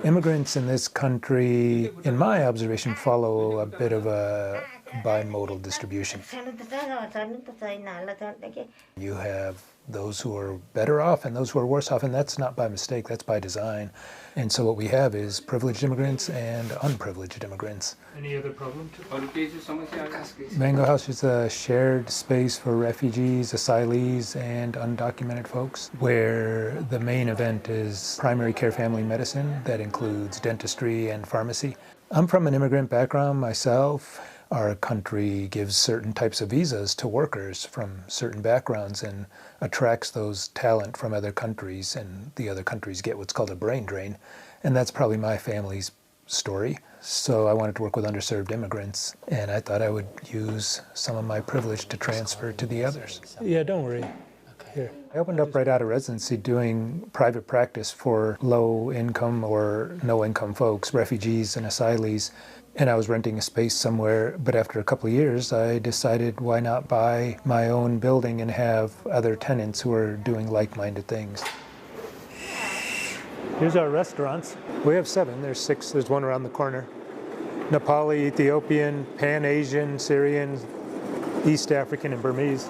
Immigrants in this country, in my observation, follow a bit of a bimodal distribution. You have those who are better off and those who are worse off, and that's not by mistake, that's by design. And so what we have is privileged immigrants and unprivileged immigrants. Any other problem? Mango House is a shared space for refugees, asylees, and undocumented folks, where the main event is primary care family medicine that includes dentistry and pharmacy. I'm from an immigrant background myself. Our country gives certain types of visas to workers from certain backgrounds and attracts those talent from other countries, and the other countries get what's called a brain drain. And that's probably my family's story. So I wanted to work with underserved immigrants, and I thought I would use some of my privilege to transfer to the others. Yeah, don't worry. Here. I opened up right out of residency doing private practice for low-income or no-income folks, refugees and asylees, and I was renting a space somewhere, but after a couple of years I decided why not buy my own building and have other tenants who are doing like-minded things. Here's our restaurants. We have 7, there's 6, there's one around the corner. Nepali, Ethiopian, Pan-Asian, Syrian, East African, and Burmese.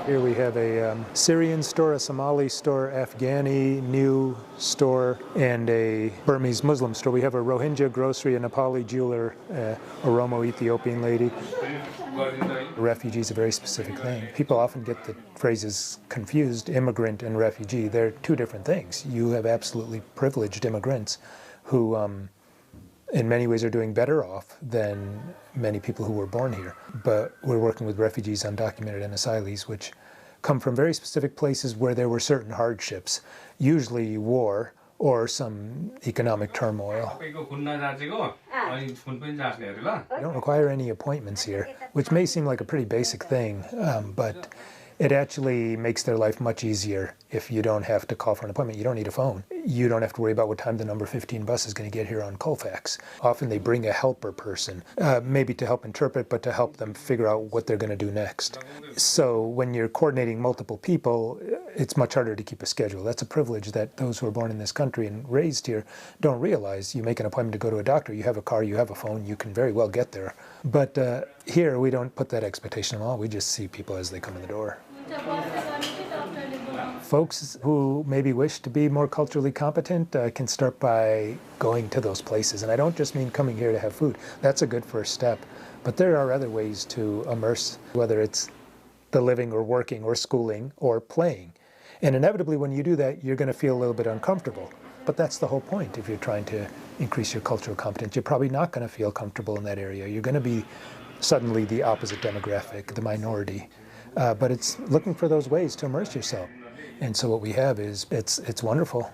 Here we have a Syrian store, a Somali store, Afghani new store, and a Burmese Muslim store. We have a Rohingya grocery, a Nepali jeweler, a Oromo Ethiopian lady. Refugee is a very specific thing. People often get the phrases confused, immigrant and refugee. They're two different things. You have absolutely privileged immigrants who in many ways are doing better off than many people who were born here. But we're working with refugees, undocumented, and asylees, which come from very specific places where there were certain hardships, usually war or some economic turmoil. You don't require any appointments here, which may seem like a pretty basic thing, but it actually makes their life much easier if you don't have to call for an appointment. You don't need a phone. You don't have to worry about what time the number 15 bus is going to get here on Colfax. Often they bring a helper person, maybe to help interpret, but to help them figure out what they're going to do next. So when you're coordinating multiple people, it's much harder to keep a schedule. That's a privilege that those who are born in this country and raised here don't realize. You make an appointment to go to a doctor, you have a car, you have a phone, you can very well get there. But here we don't put that expectation at all. We just see people as they come in the door. Folks who maybe wish to be more culturally competent can start by going to those places. And I don't just mean coming here to have food. That's a good first step. But there are other ways to immerse, whether it's the living or working or schooling or playing. And inevitably when you do that, you're going to feel a little bit uncomfortable. But that's the whole point. If you're trying to increase your cultural competence, you're probably not going to feel comfortable in that area. You're going to be suddenly the opposite demographic, the minority. But it's looking for those ways to immerse yourself. And so what we have is, it's wonderful.